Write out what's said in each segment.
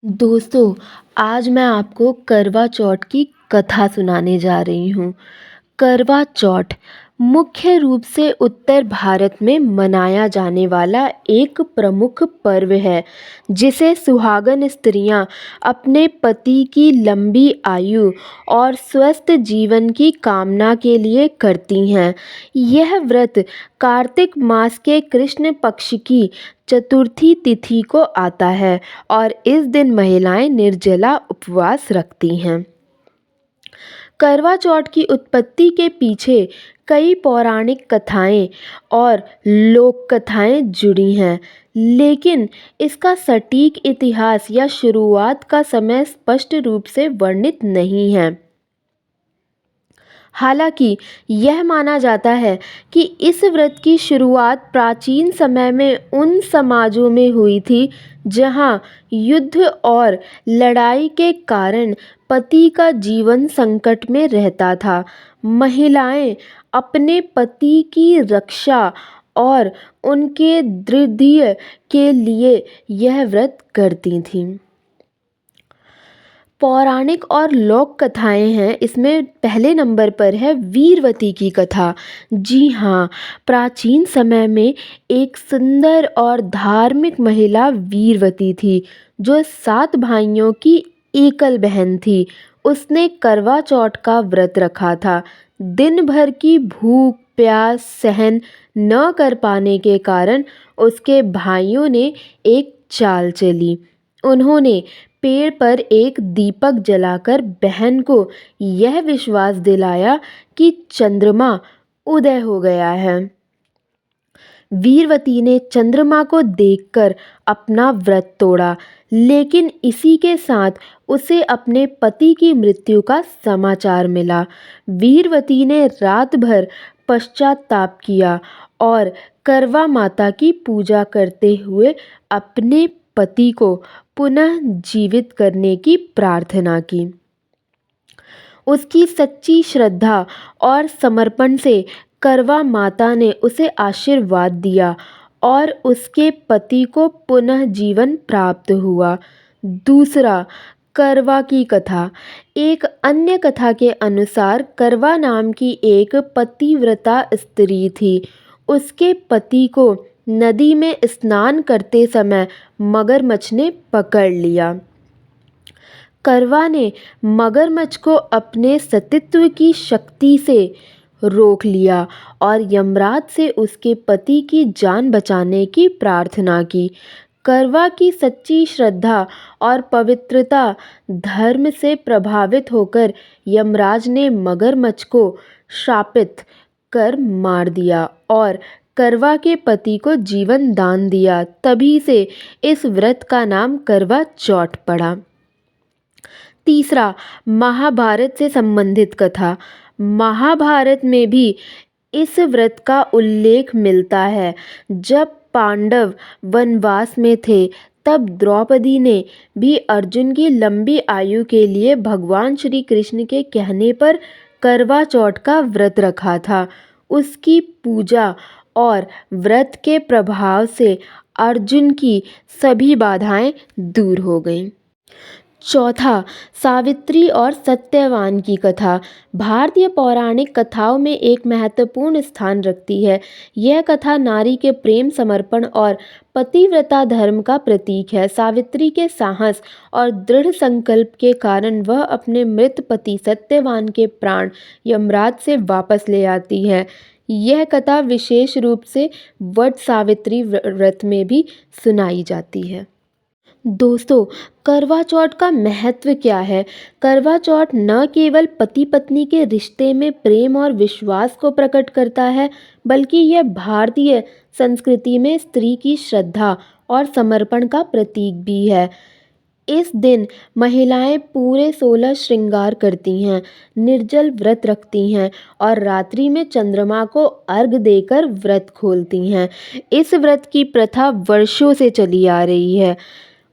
दोस्तों, आज मैं आपको करवा चौथ की कथा सुनाने जा रही हूँ। करवा चौथ मुख्य रूप से उत्तर भारत में मनाया जाने वाला एक प्रमुख पर्व है, जिसे सुहागन स्त्रियां अपने पति की लंबी आयु और स्वस्थ जीवन की कामना के लिए करती हैं। यह व्रत कार्तिक मास के कृष्ण पक्ष की चतुर्थी तिथि को आता है और इस दिन महिलाएं निर्जला उपवास रखती हैं। करवा चौथ की उत्पत्ति के पीछे कई पौराणिक कथाएं और लोक कथाएं जुड़ी हैं, लेकिन इसका सटीक इतिहास या शुरुआत का समय स्पष्ट रूप से वर्णित नहीं है। हालांकि यह माना जाता है कि इस व्रत की शुरुआत प्राचीन समय में उन समाजों में हुई थी जहां युद्ध और लड़ाई के कारण पति का जीवन संकट में रहता था। महिलाएं अपने पति की रक्षा और उनके दृढ़ के लिए यह व्रत करती थीं। पौराणिक और लोक कथाएं हैं, इसमें पहले नंबर पर है वीरवती की कथा। जी हाँ, प्राचीन समय में एक सुंदर और धार्मिक महिला वीरवती थी, जो 7 भाइयों की एकल बहन थी। उसने करवा चौथ का व्रत रखा था। दिन भर की भूख प्यास सहन न कर पाने के कारण उसके भाइयों ने एक चाल चली। उन्होंने पेड़ पर एक दीपक जलाकर बहन को यह विश्वास दिलाया कि चंद्रमा उदय हो गया है। वीरवती ने चंद्रमा को देखकर अपना व्रत तोड़ा, लेकिन इसी के साथ उसे अपने पति की मृत्यु का समाचार मिला। वीरवती ने रात भर पश्चाताप किया और करवा माता की पूजा करते हुए अपने पति को पुनः जीवित करने की प्रार्थना की। उसकी सच्ची श्रद्धा और समर्पण से करवा माता ने उसे आशीर्वाद दिया और उसके पति को पुनः जीवन प्राप्त हुआ। दूसरा, करवा की कथा। एक अन्य कथा के अनुसार करवा नाम की एक पतिव्रता स्त्री थी। उसके पति को नदी में स्नान करते समय मगरमच्छ ने पकड़ लिया। करवा ने मगरमच्छ को अपने सतीत्व की शक्ति से रोक लिया और यमराज से उसके पति की जान बचाने की प्रार्थना की। करवा की सच्ची श्रद्धा और पवित्रता धर्म से प्रभावित होकर यमराज ने मगरमच्छ को शापित कर मार दिया और करवा के पति को जीवन दान दिया। तभी से इस व्रत का नाम करवा चौथ पड़ा। तीसरा, महाभारत से संबंधित कथा। महाभारत में भी इस व्रत का उल्लेख मिलता है। जब पांडव वनवास में थे, तब द्रौपदी ने भी अर्जुन की लंबी आयु के लिए भगवान श्री कृष्ण के कहने पर करवा चौथ का व्रत रखा था। उसकी पूजा और व्रत के प्रभाव से अर्जुन की सभी बाधाएं दूर हो गईं। चौथा, सावित्री और सत्यवान की कथा भारतीय पौराणिक कथाओं में एक महत्वपूर्ण स्थान रखती है। यह कथा नारी के प्रेम समर्पण और पतिव्रता धर्म का प्रतीक है। सावित्री के साहस और दृढ़ संकल्प के कारण वह अपने मृत पति सत्यवान के प्राण यमराज से वापस ले आती है। यह कथा विशेष रूप से वट सावित्री व्रत में भी सुनाई जाती है। दोस्तों, करवा चौथ का महत्व क्या है? करवा चौथ न केवल पति पत्नी के रिश्ते में प्रेम और विश्वास को प्रकट करता है, बल्कि यह भारतीय संस्कृति में स्त्री की श्रद्धा और समर्पण का प्रतीक भी है। इस दिन महिलाएं पूरे 16 श्रृंगार करती हैं, निर्जल व्रत रखती हैं और रात्रि में चंद्रमा को अर्घ देकर व्रत खोलती हैं। इस व्रत की प्रथा वर्षों से चली आ रही है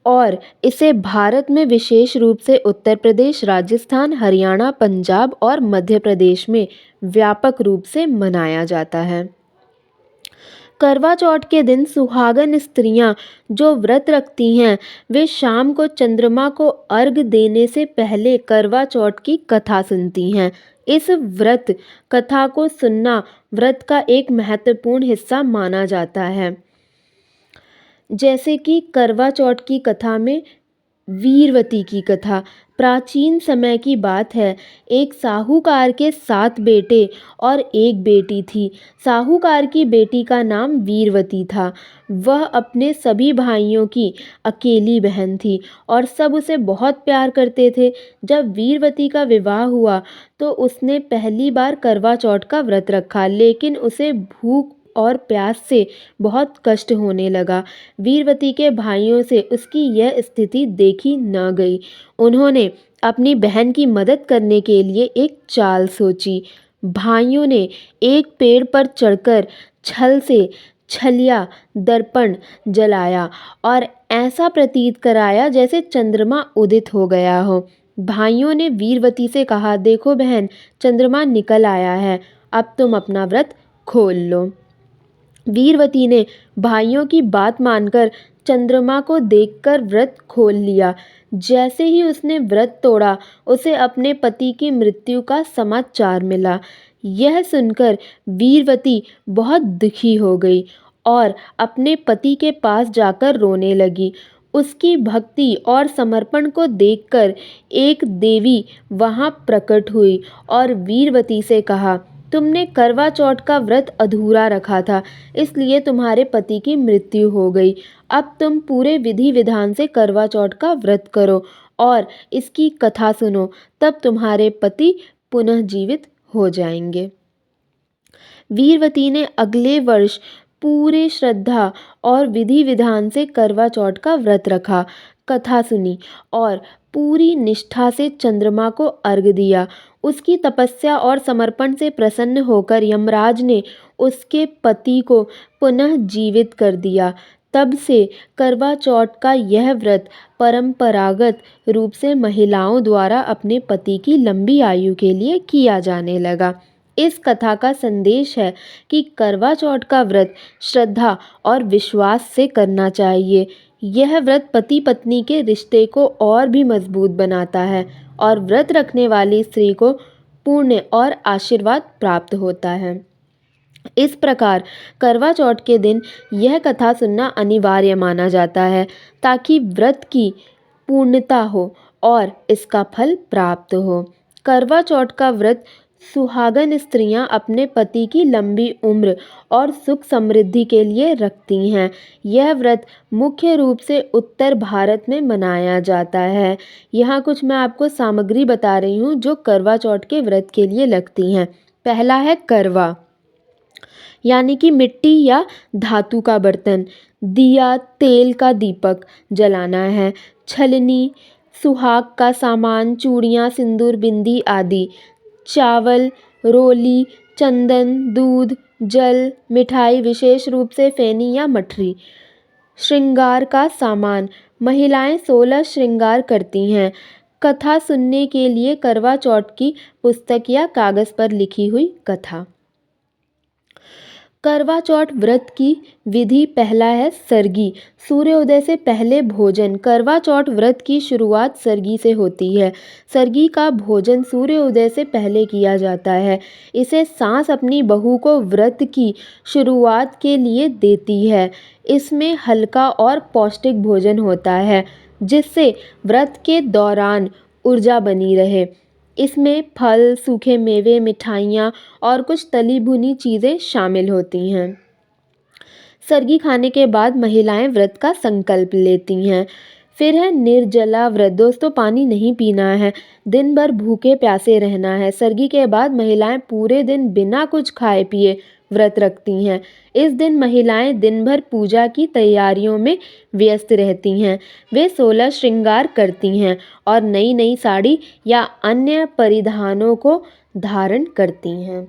और इसे भारत में विशेष रूप से उत्तर प्रदेश, राजस्थान, हरियाणा, पंजाब और मध्य प्रदेश में व्यापक रूप से मनाया जाता है। करवा चौथ के दिन सुहागन स्त्रियां जो व्रत रखती हैं वे शाम को चंद्रमा को अर्घ देने से पहले करवा चौथ की कथा सुनती हैं। इस व्रत कथा को सुनना व्रत का एक महत्वपूर्ण हिस्सा माना जाता है। जैसे कि करवा चौथ की कथा में वीरवती की कथा। प्राचीन समय की बात है। एक साहूकार के 7 बेटे और एक बेटी थी। साहूकार की बेटी का नाम वीरवती था। वह अपने सभी भाइयों की अकेली बहन थी और सब उसे बहुत प्यार करते थे। जब वीरवती का विवाह हुआ तो उसने पहली बार करवा चौथ का व्रत रखा, लेकिन उसे भूख और प्यास से बहुत कष्ट होने लगा। वीरवती के भाइयों से उसकी यह स्थिति देखी न गई। उन्होंने अपनी बहन की मदद करने के लिए एक चाल सोची। भाइयों ने एक पेड़ पर चढ़कर छल से छलिया दर्पण जलाया और ऐसा प्रतीत कराया जैसे चंद्रमा उदित हो गया हो। भाइयों ने वीरवती से कहा, देखो बहन, चंद्रमा निकल आया है, अब तुम अपना व्रत खोल लो। वीरवती ने भाइयों की बात मानकर चंद्रमा को देखकर व्रत खोल लिया। जैसे ही उसने व्रत तोड़ा, उसे अपने पति की मृत्यु का समाचार मिला। यह सुनकर वीरवती बहुत दुखी हो गई और अपने पति के पास जाकर रोने लगी। उसकी भक्ति और समर्पण को देखकर एक देवी वहां प्रकट हुई और वीरवती से कहा, तुमने करवा चौथ का व्रत अधूरा रखा था, इसलिए तुम्हारे पति की मृत्यु हो गई। अब तुम पूरे विधि विधान से करवा चौथ का व्रत करो और इसकी कथा सुनो, तब तुम्हारे पति पुनः जीवित हो जाएंगे। वीरवती ने अगले वर्ष पूरे श्रद्धा और विधि विधान से करवा चौथ का व्रत रखा, कथा सुनी और पूरी निष्ठा से चंद्रमा को अर्घ दिया। उसकी तपस्या और समर्पण से प्रसन्न होकर यमराज ने उसके पति को पुनः जीवित कर दिया। तब से करवा चौथ का यह व्रत परंपरागत रूप से महिलाओं द्वारा अपने पति की लंबी आयु के लिए किया जाने लगा। इस कथा का संदेश है कि करवा चौथ का व्रत श्रद्धा और विश्वास से करना चाहिए। यह व्रत पति पत्नी के रिश्ते को और भी मजबूत बनाता है और व्रत रखने वाली स्त्री को पुण्य और आशीर्वाद प्राप्त होता है। इस प्रकार करवा चौथ के दिन यह कथा सुनना अनिवार्य माना जाता है ताकि व्रत की पूर्णता हो और इसका फल प्राप्त हो। करवा चौथ का व्रत सुहागन स्त्रियां अपने पति की लंबी उम्र और सुख समृद्धि के लिए रखती हैं। यह व्रत मुख्य रूप से उत्तर भारत में मनाया जाता है। यहाँ कुछ मैं आपको सामग्री बता रही हूँ जो करवा चौथ के व्रत के लिए लगती हैं। पहला है करवा, यानी कि मिट्टी या धातु का बर्तन। दिया, तेल का दीपक जलाना है। छलनी, सुहाग का सामान, चूड़ियाँ, सिंदूर, बिंदी आदि। चावल, रोली, चंदन, दूध, जल, मिठाई, विशेष रूप से फेनी या मठरी। श्रृंगार का सामान, महिलाएं 16 श्रृंगार करती हैं। कथा सुनने के लिए करवा चौथ की पुस्तक या कागज पर लिखी हुई कथा। करवा चौथ व्रत की विधि, पहला है सरगी, सूर्योदय से पहले भोजन। करवा चौथ व्रत की शुरुआत सरगी से होती है। सरगी का भोजन सूर्योदय से पहले किया जाता है। इसे सास अपनी बहू को व्रत की शुरुआत के लिए देती है। इसमें हल्का और पौष्टिक भोजन होता है जिससे व्रत के दौरान ऊर्जा बनी रहे। इसमें फल, सूखे मेवे, मिठाइयाँ और कुछ तली भुनी चीज़ें शामिल होती हैं। सरगी खाने के बाद महिलाएं व्रत का संकल्प लेती हैं। फिर है निर्जला व्रत। दोस्तों, पानी नहीं पीना है, दिन भर भूखे प्यासे रहना है। सरगी के बाद महिलाएं पूरे दिन बिना कुछ खाए पिए व्रत रखती हैं। इस दिन महिलाएं दिन भर पूजा की तैयारियों में व्यस्त रहती हैं। वे 16 श्रृंगार करती हैं और नई नई साड़ी या अन्य परिधानों को धारण करती हैं।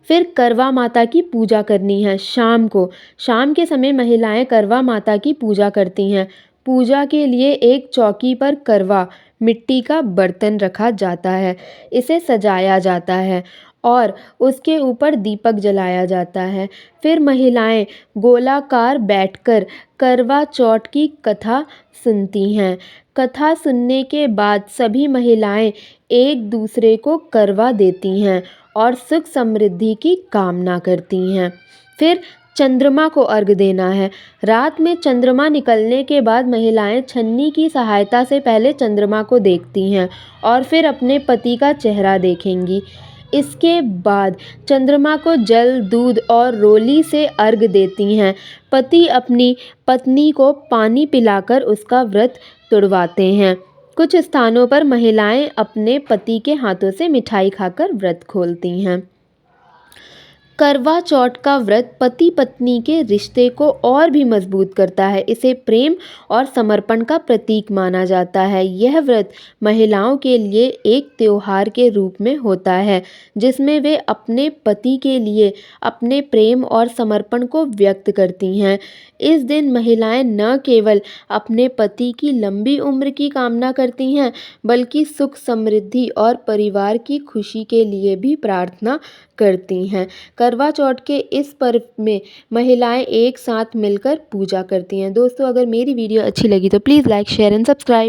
फिर करवा माता की पूजा करनी है। शाम के समय महिलाएं करवा माता की पूजा करती हैं। पूजा के लिए एक चौकी पर करवा मिट्टी का बर्तन रखा जाता है। इसे सजाया जाता है और उसके ऊपर दीपक जलाया जाता है। फिर महिलाएं गोलाकार बैठकर करवा चौथ की कथा सुनती हैं। कथा सुनने के बाद सभी महिलाएं एक दूसरे को करवा देती हैं और सुख समृद्धि की कामना करती हैं। फिर चंद्रमा को अर्घ देना है। रात में चंद्रमा निकलने के बाद महिलाएं छन्नी की सहायता से पहले चंद्रमा को देखती हैं और फिर अपने पति का चेहरा देखेंगी। इसके बाद चंद्रमा को जल, दूध और रोली से अर्घ देती हैं। पति अपनी पत्नी को पानी पिलाकर उसका व्रत तुड़वाते हैं। कुछ स्थानों पर महिलाएं अपने पति के हाथों से मिठाई खाकर व्रत खोलती हैं। करवा चौथ का व्रत पति पत्नी के रिश्ते को और भी मजबूत करता है। इसे प्रेम और समर्पण का प्रतीक माना जाता है। यह व्रत महिलाओं के लिए एक त्योहार के रूप में होता है, जिसमें वे अपने पति के लिए अपने प्रेम और समर्पण को व्यक्त करती हैं। इस दिन महिलाएं न केवल अपने पति की लंबी उम्र की कामना करती हैं, बल्कि सुख, समृद्धि और परिवार की खुशी के लिए भी प्रार्थना करती हैं। करवा चौथ के इस पर्व में महिलाएं एक साथ मिलकर पूजा करती हैं। दोस्तों, अगर मेरी वीडियो अच्छी लगी तो please like, share and subscribe.